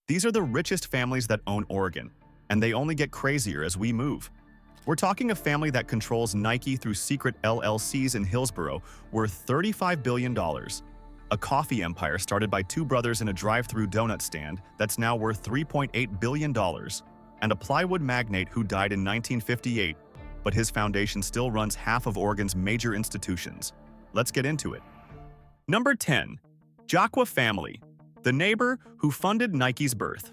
These are the richest families that own Oregon, and they only get crazier as we move. We're talking a family that controls Nike through secret LLCs in Hillsborough worth $35 billion, a coffee empire started by two brothers in a drive-thru donut stand that's now worth $3.8 billion, and a plywood magnate who died in 1958, but his foundation still runs half of Oregon's major institutions. Let's get into it. Number 10. Jaqua family, the neighbor who funded Nike's birth.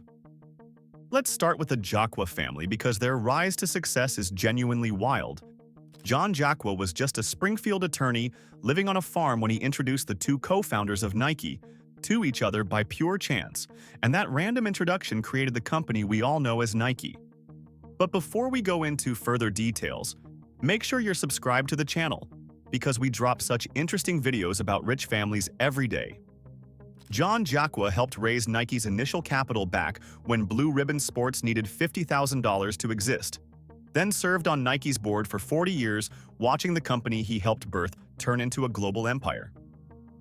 Let's start with the Jaqua family because their rise to success is genuinely wild. John Jaqua was just a Springfield attorney living on a farm when he introduced the two co-founders of Nike to each other by pure chance, and that random introduction created the company we all know as Nike. But before we go into further details, make sure you're subscribed to the channel because we drop such interesting videos about rich families every day. John Jaqua helped raise Nike's initial capital back when Blue Ribbon Sports needed $50,000 to exist, then served on Nike's board for 40 years, watching the company he helped birth turn into a global empire.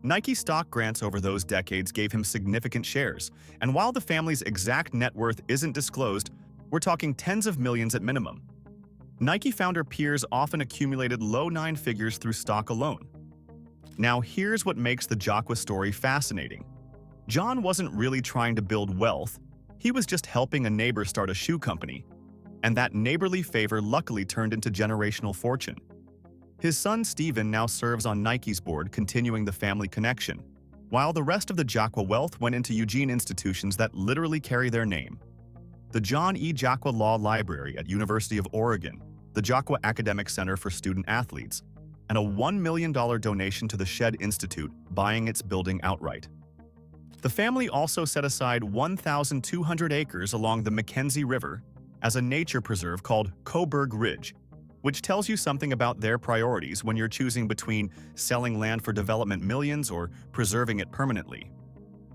Nike stock grants over those decades gave him significant shares, and while the family's exact net worth isn't disclosed, we're talking tens of millions at minimum. Nike founder peers often accumulated low nine figures through stock alone. Now here's what makes the Jaqua story fascinating. John wasn't really trying to build wealth, he was just helping a neighbor start a shoe company. And that neighborly favor luckily turned into generational fortune. His son Stephen now serves on Nike's board, continuing the family connection, while the rest of the Jaqua wealth went into Eugene institutions that literally carry their name. The John E. Jaqua Law Library at University of Oregon, the Jaqua Academic Center for Student Athletes, and a $1 million donation to the Shed Institute, buying its building outright. The family also set aside 1,200 acres along the Mackenzie River as a nature preserve called Coburg Ridge, which tells you something about their priorities when you're choosing between selling land for development millions or preserving it permanently.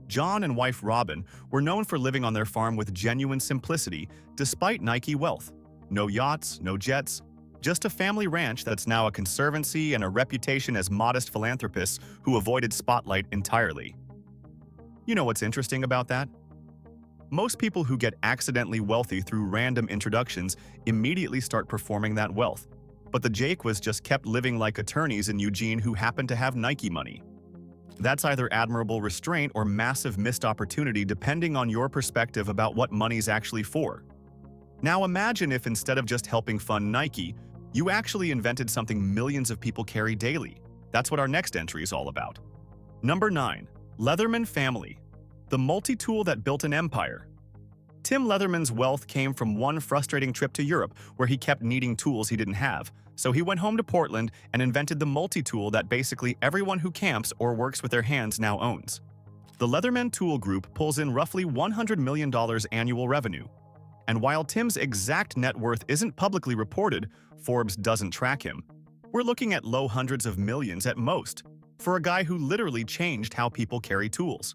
John and wife Robin were known for living on their farm with genuine simplicity despite Nike wealth. No yachts, no jets, just a family ranch that's now a conservancy and a reputation as modest philanthropists who avoided spotlight entirely. You know what's interesting about that? Most people who get accidentally wealthy through random introductions immediately start performing that wealth, but the Jaquas just kept living like attorneys in Eugene who happened to have Nike money. That's either admirable restraint or massive missed opportunity depending on your perspective about what money's actually for. Now imagine if instead of just helping fund Nike, you actually invented something millions of people carry daily. That's what our next entry is all about. Number 9. Leatherman family, the multi-tool that built an empire. Tim Leatherman's wealth came from one frustrating trip to Europe where he kept needing tools he didn't have, so he went home to Portland and invented the multi-tool that basically everyone who camps or works with their hands now owns. The Leatherman Tool Group pulls in roughly $100 million annual revenue. And while Tim's exact net worth isn't publicly reported, Forbes doesn't track him, we're looking at low hundreds of millions at most, for a guy who literally changed how people carry tools.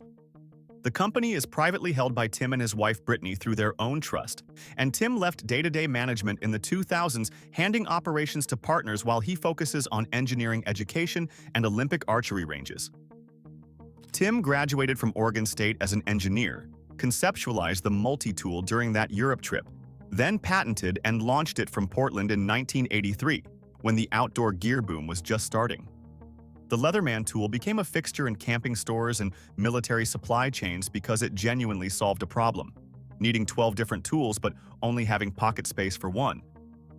The company is privately held by Tim and his wife Brittany through their own trust, and Tim left day-to-day management in the 2000s, handing operations to partners while he focuses on engineering education and Olympic archery ranges. Tim graduated from Oregon State as an engineer, conceptualized the multi-tool during that Europe trip, then patented and launched it from Portland in 1983, when the outdoor gear boom was just starting. The Leatherman tool became a fixture in camping stores and military supply chains because it genuinely solved a problem, needing 12 different tools but only having pocket space for one.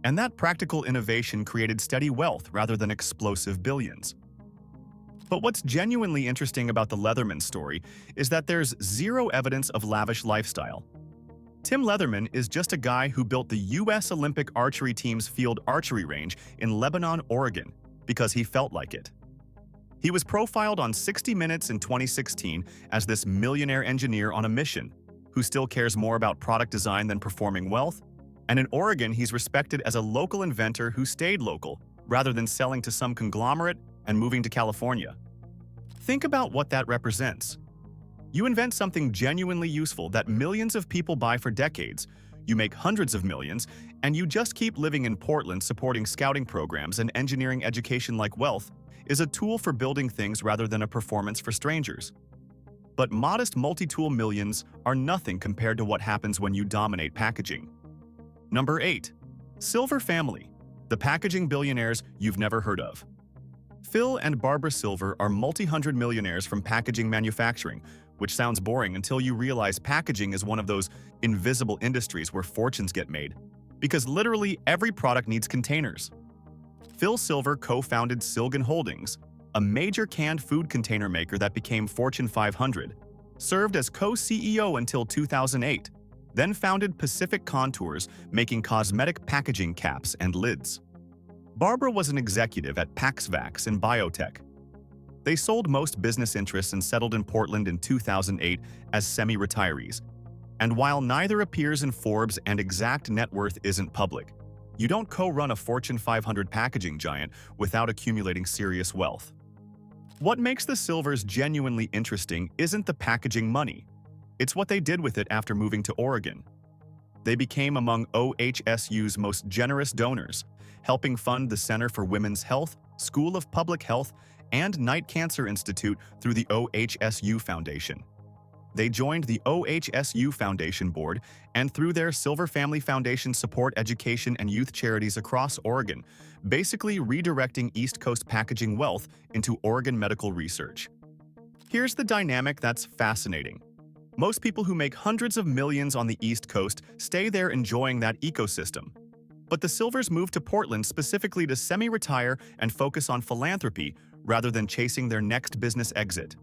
And that practical innovation created steady wealth rather than explosive billions. But what's genuinely interesting about the Leatherman story is that there's zero evidence of lavish lifestyle. Tim Leatherman is just a guy who built the U.S. Olympic archery team's field archery range in Lebanon, Oregon, because he felt like it. He was profiled on 60 Minutes in 2016 as this millionaire engineer on a mission, who still cares more about product design than performing wealth. And in Oregon, he's respected as a local inventor who stayed local, rather than selling to some conglomerate and moving to California. Think about what that represents. You invent something genuinely useful that millions of people buy for decades, you make hundreds of millions, and you just keep living in Portland supporting scouting programs and engineering education like wealth is a tool for building things rather than a performance for strangers. But modest multi-tool millions are nothing compared to what happens when you dominate packaging. Number 8. Silver family, the packaging billionaires you've never heard of. Phil and Barbara Silver are multi-hundred millionaires from packaging manufacturing, which sounds boring until you realize packaging is one of those invisible industries where fortunes get made, because literally every product needs containers. Phil Silver co-founded Silgan Holdings, a major canned food container maker that became Fortune 500, served as co-CEO until 2008, then founded Pacific Contours, making cosmetic packaging caps and lids. Barbara was an executive at PaxVax in biotech. They sold most business interests and settled in Portland in 2008 as semi-retirees. And while neither appears in Forbes and exact net worth isn't public, you don't co-run a Fortune 500 packaging giant without accumulating serious wealth. What makes the Silvers genuinely interesting isn't the packaging money. It's what they did with it after moving to Oregon. They became among OHSU's most generous donors, helping fund the Center for Women's Health, School of Public Health, and Knight Cancer Institute through the OHSU Foundation. They joined the OHSU Foundation Board and through their Silver Family Foundation support education and youth charities across Oregon, basically redirecting East Coast packaging wealth into Oregon medical research. Here's the dynamic that's fascinating. Most people who make hundreds of millions on the East Coast stay there enjoying that ecosystem. But the Silvers moved to Portland specifically to semi-retire and focus on philanthropy rather than chasing their next business exit.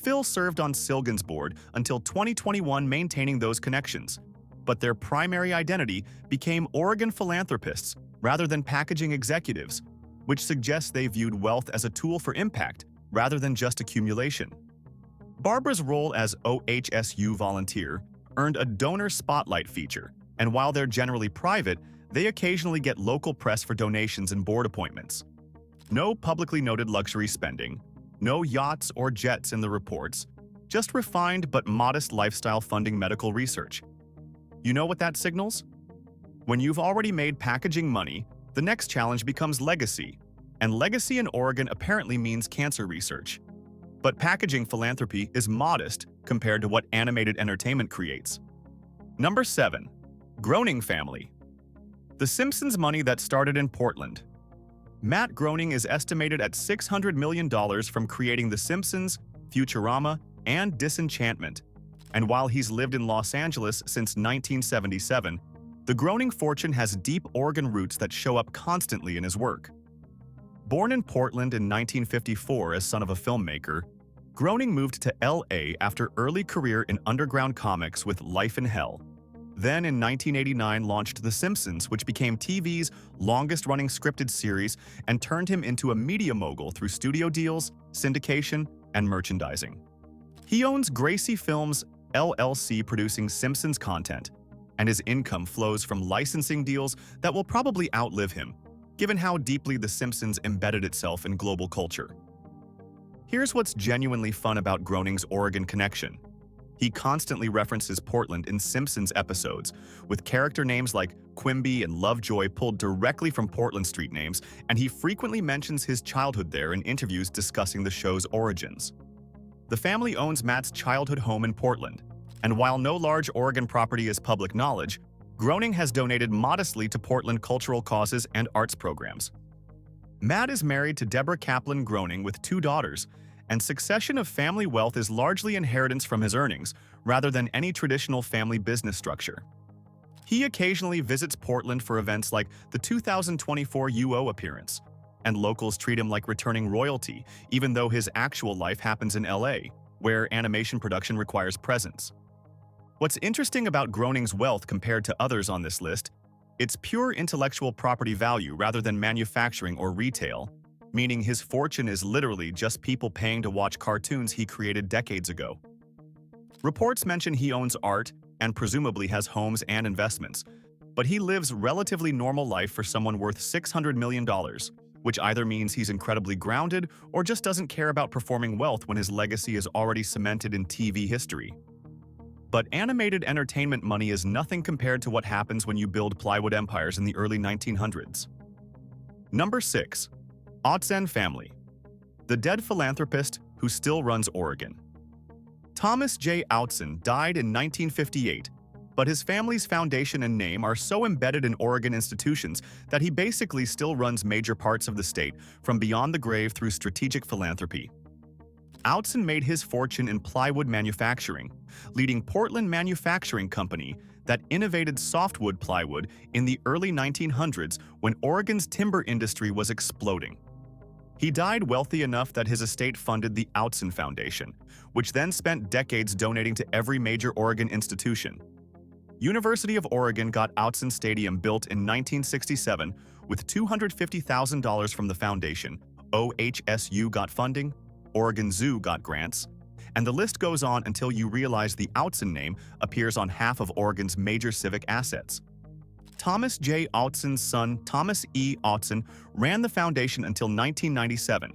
Phil served on Silgan's board until 2021, maintaining those connections, but their primary identity became Oregon philanthropists rather than packaging executives, which suggests they viewed wealth as a tool for impact rather than just accumulation. Barbara's role as OHSU volunteer earned a donor spotlight feature, and while they're generally private, they occasionally get local press for donations and board appointments. No publicly noted luxury spending, no yachts or jets in the reports, just refined but modest lifestyle funding medical research. You know what that signals? When you've already made packaging money, the next challenge becomes legacy, and legacy in Oregon apparently means cancer research. But packaging philanthropy is modest compared to what animated entertainment creates. Number 7. Groening family. The Simpsons money that started in Portland. Matt Groening is estimated at $600 million from creating The Simpsons, Futurama, and Disenchantment. And while he's lived in Los Angeles since 1977, the Groening fortune has deep Oregon roots that show up constantly in his work. Born in Portland in 1954 as son of a filmmaker, Groening moved to LA after early career in underground comics with Life in Hell. Then in 1989 launched The Simpsons, which became TV's longest-running scripted series and turned him into a media mogul through studio deals, syndication, and merchandising. He owns Gracie Films LLC producing Simpsons content, and his income flows from licensing deals that will probably outlive him, given how deeply The Simpsons embedded itself in global culture. Here's what's genuinely fun about Groening's Oregon connection. He constantly references Portland in Simpsons episodes, with character names like Quimby and Lovejoy pulled directly from Portland street names, and he frequently mentions his childhood there in interviews discussing the show's origins. The family owns Matt's childhood home in Portland, and while no large Oregon property is public knowledge, Groening has donated modestly to Portland cultural causes and arts programs. Matt is married to Deborah Kaplan Groening with 2 daughters, and succession of family wealth is largely inheritance from his earnings, rather than any traditional family business structure. He occasionally visits Portland for events like the 2024 UO appearance, and locals treat him like returning royalty, even though his actual life happens in LA, where animation production requires presence. What's interesting about Groening's wealth compared to others on this list, it's pure intellectual property value rather than manufacturing or retail, meaning his fortune is literally just people paying to watch cartoons he created decades ago. Reports mention he owns art and presumably has homes and investments, but he lives relatively normal life for someone worth $600 million, which either means he's incredibly grounded or just doesn't care about performing wealth when his legacy is already cemented in TV history. But animated entertainment money is nothing compared to what happens when you build plywood empires in the early 1900s. Number 6. Otzen family. The dead philanthropist who still runs Oregon. Thomas J. Outson died in 1958, but his family's foundation and name are so embedded in Oregon institutions that he basically still runs major parts of the state, from beyond the grave through strategic philanthropy. Outson made his fortune in plywood manufacturing, leading Portland Manufacturing Company that innovated softwood plywood in the early 1900s when Oregon's timber industry was exploding. He died wealthy enough that his estate funded the Outson Foundation, which then spent decades donating to every major Oregon institution. University of Oregon got Outson Stadium built in 1967 with $250,000 from the foundation, OHSU got funding, Oregon Zoo got grants, and the list goes on until you realize the Outson name appears on half of Oregon's major civic assets. Thomas J. Outson's son, Thomas E. Outson, ran the foundation until 1997,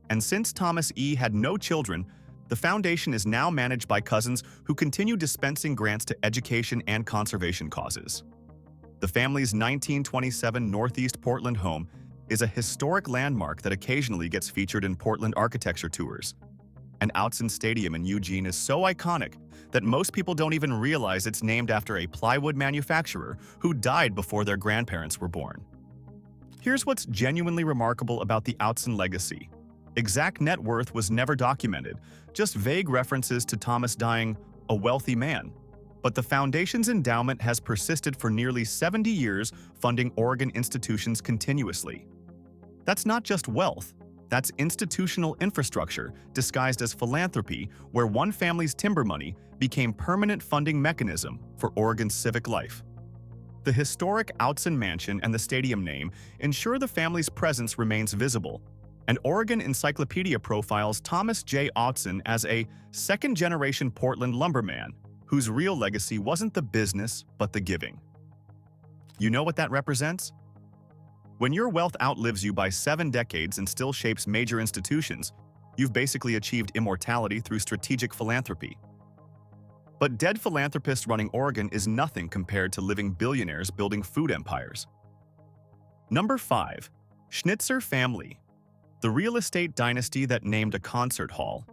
and since Thomas E. had no children, the foundation is now managed by cousins who continue dispensing grants to education and conservation causes. The family's 1927 Northeast Portland home is a historic landmark that occasionally gets featured in Portland architecture tours. And Outson Stadium in Eugene is so iconic that most people don't even realize it's named after a plywood manufacturer who died before their grandparents were born. Here's what's genuinely remarkable about the Outson legacy. Exact net worth was never documented, just vague references to Thomas dying a wealthy man. But the foundation's endowment has persisted for nearly 70 years, funding Oregon institutions continuously. That's not just wealth. That's institutional infrastructure disguised as philanthropy, where one family's timber money became permanent funding mechanism for Oregon's civic life. The historic Outson Mansion and the stadium name ensure the family's presence remains visible, and Oregon Encyclopedia profiles Thomas J. Outson as a second-generation Portland lumberman whose real legacy wasn't the business, but the giving. You know what that represents? When your wealth outlives you by 7 decades and still shapes major institutions, you've basically achieved immortality through strategic philanthropy. But dead philanthropists running Oregon is nothing compared to living billionaires building food empires. Number 5. Schnitzer Family. The real estate dynasty that named a concert hall.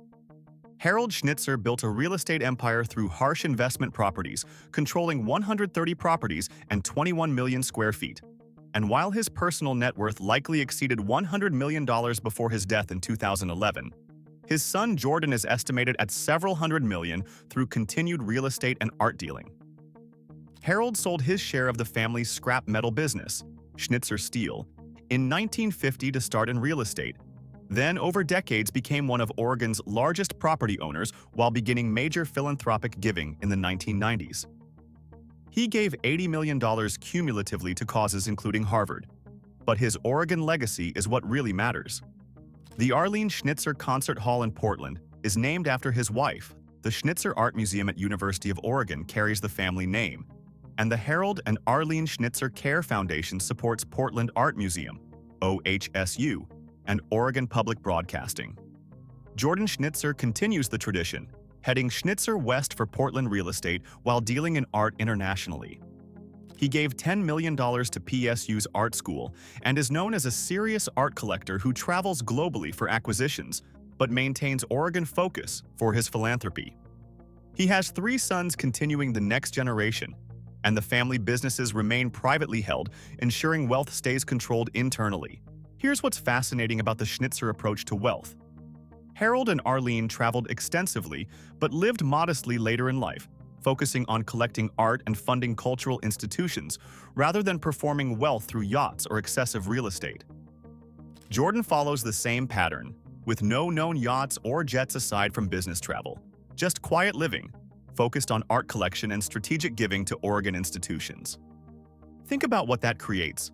Harold Schnitzer built a real estate empire through harsh investment properties, controlling 130 properties and 21 million square feet. And while his personal net worth likely exceeded $100 million before his death in 2011, his son Jordan is estimated at several hundred million through continued real estate and art dealing. Harold sold his share of the family's scrap metal business, Schnitzer Steel, in 1950 to start in real estate, then over decades became one of Oregon's largest property owners while beginning major philanthropic giving in the 1990s. He gave $80 million cumulatively to causes including Harvard. But his Oregon legacy is what really matters. The Arlene Schnitzer Concert Hall in Portland is named after his wife. The Schnitzer Art Museum at University of Oregon carries the family name, and the Harold and Arlene Schnitzer Care Foundation supports Portland Art Museum, OHSU, and Oregon Public Broadcasting. Jordan Schnitzer continues the tradition, heading Schnitzer West for Portland real estate while dealing in art internationally. He gave $10 million to PSU's art school and is known as a serious art collector who travels globally for acquisitions, but maintains Oregon focus for his philanthropy. He has 3 sons continuing the next generation, and the family businesses remain privately held, ensuring wealth stays controlled internally. Here's what's fascinating about the Schnitzer approach to wealth. Harold and Arlene traveled extensively but lived modestly later in life, focusing on collecting art and funding cultural institutions rather than performing wealth through yachts or excessive real estate. Jordan follows the same pattern, with no known yachts or jets aside from business travel, just quiet living, focused on art collection and strategic giving to Oregon institutions. Think about what that creates.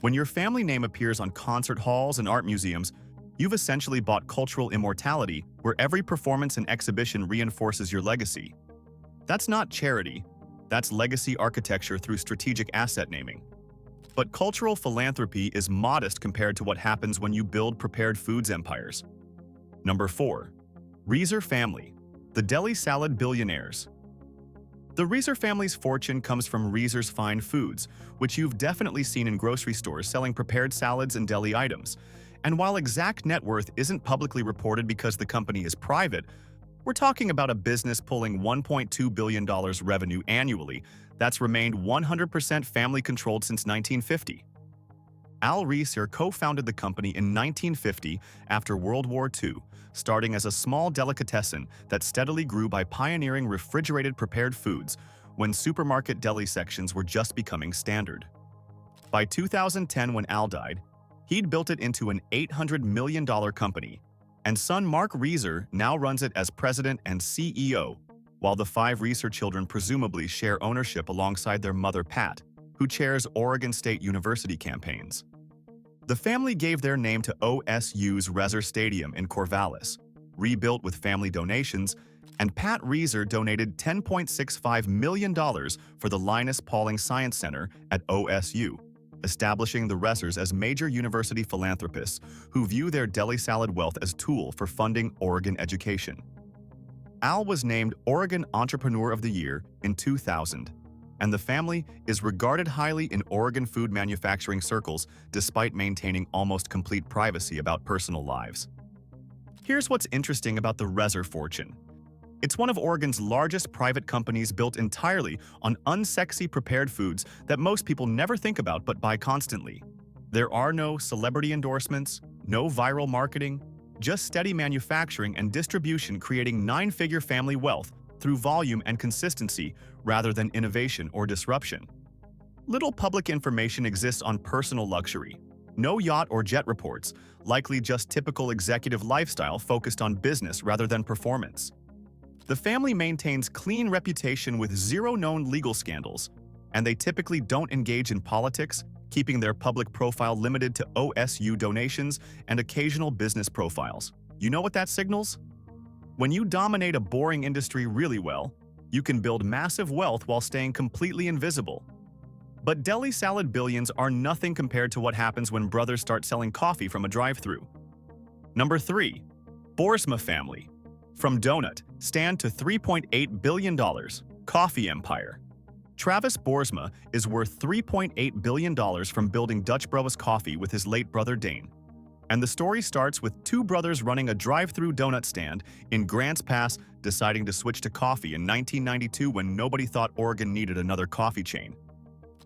When your family name appears on concert halls and art museums, you've essentially bought cultural immortality where every performance and exhibition reinforces your legacy. That's not charity, that's legacy architecture through strategic asset naming. But cultural philanthropy is modest compared to what happens when you build prepared foods empires. Number 4. Reeser Family, the deli salad billionaires. The Reeser family's fortune comes from Reeser's Fine Foods, which you've definitely seen in grocery stores selling prepared salads and deli items. And while exact net worth isn't publicly reported because the company is private, We're talking about a business pulling $1.2 billion revenue annually that's remained 100% family-controlled since 1950. Al Reeser co-founded the company in 1950 after World War II, starting as a small delicatessen that steadily grew by pioneering refrigerated prepared foods when supermarket deli sections were just becoming standard. By 2010, when Al died, he'd built it into an $800 million company, and son Mark Reeser now runs it as president and CEO, while the 5 Reeser children presumably share ownership alongside their mother Pat, who chairs Oregon State University campaigns. The family gave their name to OSU's Reser Stadium in Corvallis, rebuilt with family donations, and Pat Reeser donated $10.65 million for the Linus Pauling Science Center at OSU, establishing the Resers as major university philanthropists who view their deli salad wealth as a tool for funding Oregon education. Al was named Oregon Entrepreneur of the Year in 2000, and the family is regarded highly in Oregon food manufacturing circles despite maintaining almost complete privacy about personal lives. Here's what's interesting about the Reser fortune. It's one of Oregon's largest private companies built entirely on unsexy prepared foods that most people never think about but buy constantly. There are no celebrity endorsements, no viral marketing, just steady manufacturing and distribution creating 9-figure family wealth through volume and consistency rather than innovation or disruption. Little public information exists on personal luxury. No yacht or jet reports, likely just typical executive lifestyle focused on business rather than performance. The family maintains clean reputation with 0 known legal scandals, and they typically don't engage in politics, keeping their public profile limited to OSU donations and occasional business profiles. You know what that signals? When you dominate a boring industry really well, you can build massive wealth while staying completely invisible. But deli salad billions are nothing compared to what happens when brothers start selling coffee from a drive-thru. Number 3. Boersma family. From donut stand to $3.8 billion, coffee empire. Travis Boersma is worth $3.8 billion from building Dutch Bros Coffee with his late brother Dane. And the story starts with 2 brothers running a drive-thru donut stand in Grants Pass deciding to switch to coffee in 1992 when nobody thought Oregon needed another coffee chain.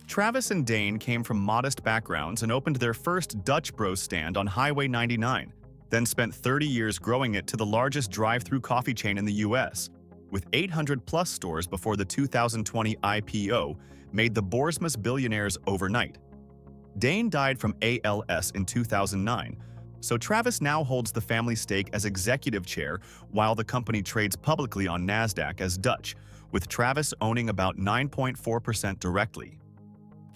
Travis and Dane came from modest backgrounds and opened their first Dutch Bros stand on Highway 99, then spent 30 years growing it to the largest drive-thru coffee chain in the U.S., with 800-plus stores before the 2020 IPO made the Boersma's Billionaires overnight. Dane died from ALS in 2009, so Travis now holds the family stake as executive chair while the company trades publicly on NASDAQ as Dutch, with Travis owning about 9.4% directly.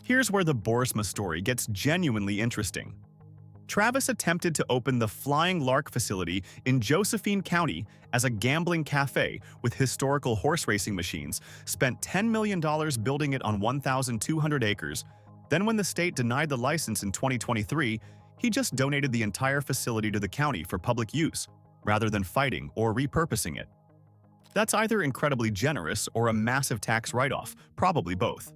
Here's where the Boersma story gets genuinely interesting. Travis attempted to open the Flying Lark facility in Josephine County as a gambling cafe with historical horse racing machines, spent $10 million building it on 1,200 acres. Then when the state denied the license in 2023, he just donated the entire facility to the county for public use, rather than fighting or repurposing it. That's either incredibly generous or a massive tax write-off, probably both.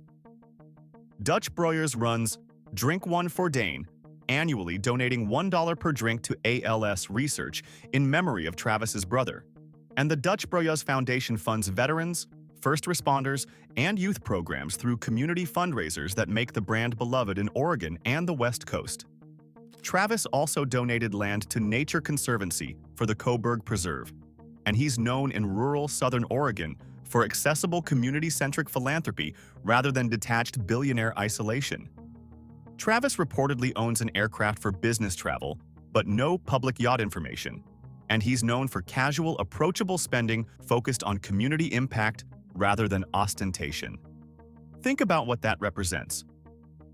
Dutch Bros runs Drink One for Dane, annually donating $1 per drink to ALS research in memory of Travis's brother. And the Dutch Bros Foundation funds veterans, first responders, and youth programs through community fundraisers that make the brand beloved in Oregon and the West Coast. Travis also donated land to Nature Conservancy for the Coburg Preserve, and he's known in rural southern Oregon for accessible community-centric philanthropy rather than detached billionaire isolation. Travis reportedly owns an aircraft for business travel, but no public yacht information, and he's known for casual, approachable spending focused on community impact rather than ostentation. Think about what that represents.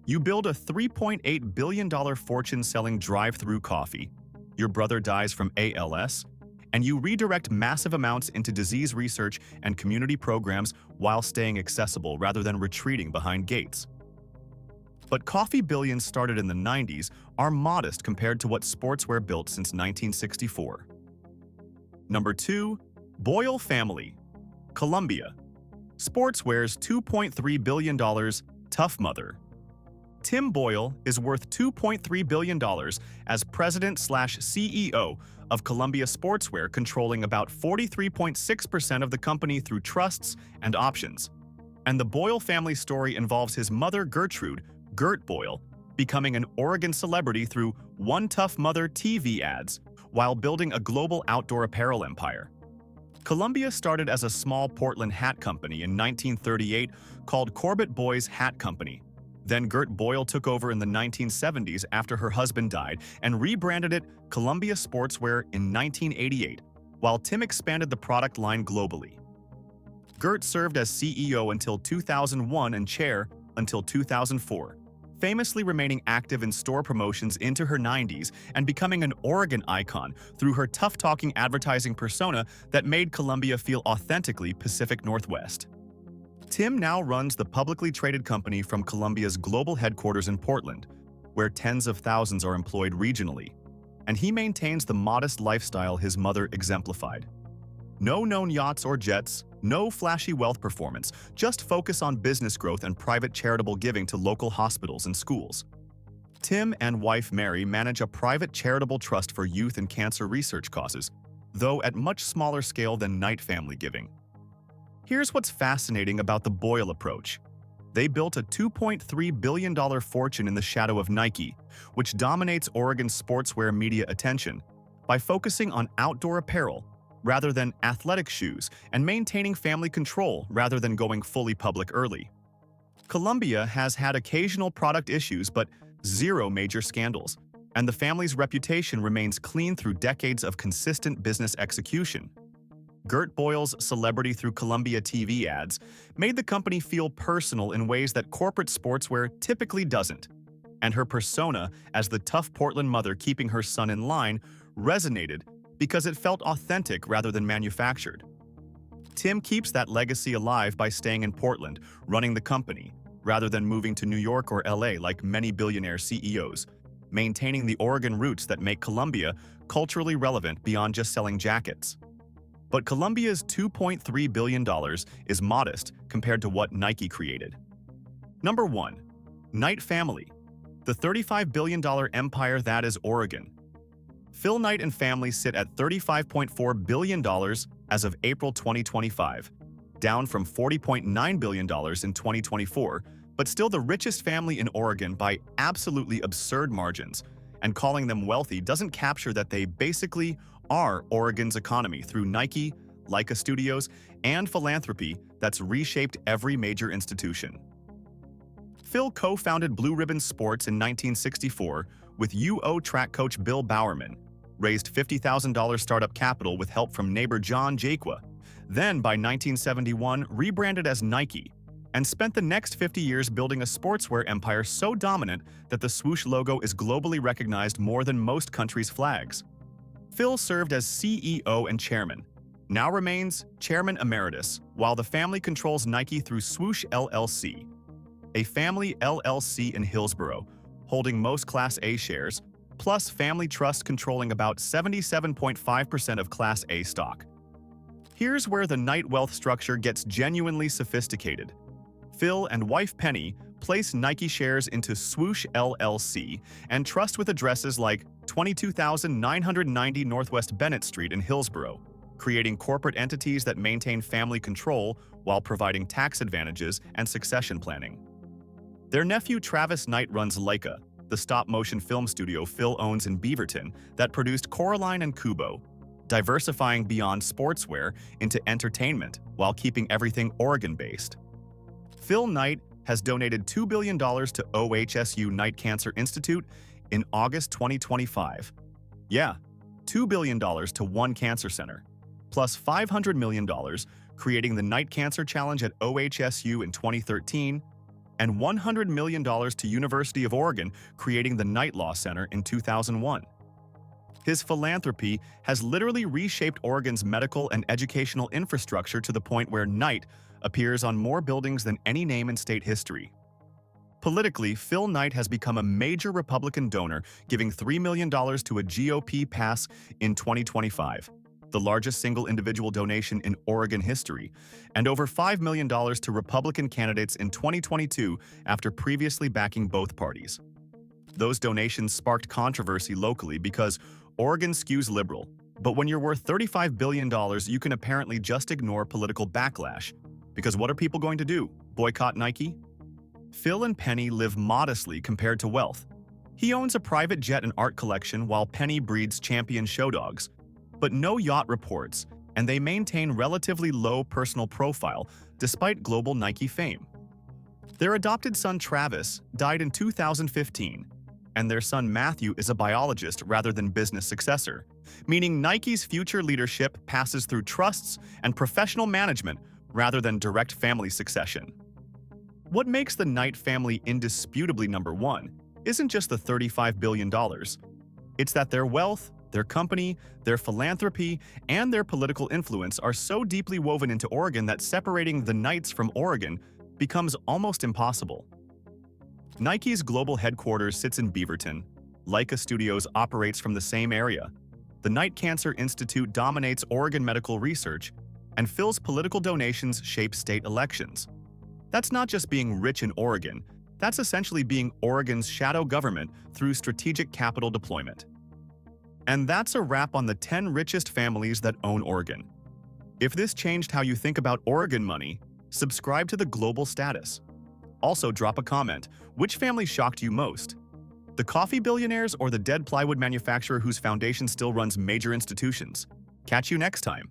You build a $3.8 billion fortune selling drive-thru coffee, your brother dies from ALS, and you redirect massive amounts into disease research and community programs while staying accessible rather than retreating behind gates. But coffee billions started in the 90s are modest compared to what Sportswear built since 1964. Number 2. Boyle Family. Columbia. Sportswear's $2.3 billion Tough Mother. Tim Boyle is worth $2.3 billion as president/CEO of Columbia Sportswear, controlling about 43.6% of the company through trusts and options. And the Boyle family story involves his mother Gertrude, Gert Boyle, becoming an Oregon celebrity through One Tough Mother TV ads while building a global outdoor apparel empire. Columbia started as a small Portland hat company in 1938 called Corbett Boys Hat Company. Then Gert Boyle took over in the 1970s after her husband died and rebranded it Columbia Sportswear in 1988, while Tim expanded the product line globally. Gert served as CEO until 2001 and chair until 2004, famously remaining active in store promotions into her 90s and becoming an Oregon icon through her tough-talking advertising persona that made Columbia feel authentically Pacific Northwest. Tim now runs the publicly traded company from Columbia's global headquarters in Portland, where tens of thousands are employed regionally, and he maintains the modest lifestyle his mother exemplified. No known yachts or jets, no flashy wealth performance, just focus on business growth and private charitable giving to local hospitals and schools. Tim and wife Mary manage a private charitable trust for youth and cancer research causes, though at much smaller scale than Knight family giving. Here's what's fascinating about the Boyle approach. They built a $2.3 billion fortune in the shadow of Nike, which dominates Oregon's sportswear media attention, by focusing on outdoor apparel rather than athletic shoes and maintaining family control rather than going fully public early. Columbia has had occasional product issues but zero major scandals, and the family's reputation remains clean through decades of consistent business execution. Gert Boyle's celebrity through Columbia TV ads made the company feel personal in ways that corporate sportswear typically doesn't, and her persona as the tough Portland mother keeping her son in line resonated because it felt authentic rather than manufactured. Tim keeps that legacy alive by staying in Portland, running the company, rather than moving to New York or LA like many billionaire CEOs, maintaining the Oregon roots that make Columbia culturally relevant beyond just selling jackets. But Columbia's $2.3 billion is modest compared to what Nike created. Number 1. Knight family, the $35 billion empire that is Oregon. Phil Knight and family sit at $35.4 billion as of April 2025, down from $40.9 billion in 2024, but still the richest family in Oregon by absolutely absurd margins, and calling them wealthy doesn't capture that they basically are Oregon's economy through Nike, Leica Studios, and philanthropy that's reshaped every major institution. Phil co-founded Blue Ribbon Sports in 1964 with UO track coach Bill Bowerman, raised $50,000 startup capital with help from neighbor John Jaqua, then by 1971 rebranded as Nike, and spent the next 50 years building a sportswear empire so dominant that the swoosh logo is globally recognized more than most countries' flags. Phil served as CEO and chairman, now remains chairman emeritus, while the family controls Nike through Swoosh LLC, a family LLC in Hillsborough, holding most Class A shares, plus family trust controlling about 77.5% of Class A stock. Here's where the Knight wealth structure gets genuinely sophisticated. Phil and wife Penny place Nike shares into Swoosh LLC and trust with addresses like 22,990 Northwest Bennett Street in Hillsborough, creating corporate entities that maintain family control while providing tax advantages and succession planning. Their nephew Travis Knight runs Leica, the stop-motion film studio Phil owns in Beaverton that produced Coraline and Kubo, diversifying beyond sportswear into entertainment while keeping everything Oregon-based. Phil Knight has donated $2 billion to OHSU Knight Cancer Institute in August 2025. Yeah, $2 billion to one cancer center, plus $500 million creating the Knight Cancer Challenge at OHSU in 2013, and $100 million to University of Oregon creating the Knight Law Center in 2001. His philanthropy has literally reshaped Oregon's medical and educational infrastructure to the point where Knight appears on more buildings than any name in state history. Politically, Phil Knight has become a major Republican donor, giving $3 million to a GOP pass in 2025. the largest single individual donation in Oregon history, and over $5 million to Republican candidates in 2022 after previously backing both parties. Those donations sparked controversy locally because Oregon skews liberal, but when you're worth $35 billion, you can apparently just ignore political backlash. Because what are people going to do? Boycott Nike? Phil and Penny live modestly compared to wealth. He owns a private jet and art collection while Penny breeds champion show dogs. But no yacht reports, and they maintain relatively low personal profile despite global Nike fame. Their adopted son Travis died in 2015, and their son Matthew is a biologist rather than business successor, meaning Nike's future leadership passes through trusts and professional management rather than direct family succession. What makes the Knight family indisputably number one isn't just the $35 billion. It's that their wealth, their company, their philanthropy, and their political influence are so deeply woven into Oregon that separating the Knights from Oregon becomes almost impossible. Nike's global headquarters sits in Beaverton. Leica Studios operates from the same area. The Knight Cancer Institute dominates Oregon medical research, and Phil's political donations shape state elections. That's not just being rich in Oregon, that's essentially being Oregon's shadow government through strategic capital deployment. And that's a wrap on the 10 richest families that own Oregon. If this changed how you think about Oregon money, subscribe to the Global Status. Also drop a comment. Which family shocked you most? The coffee billionaires or the dead plywood manufacturer whose foundation still runs major institutions? Catch you next time.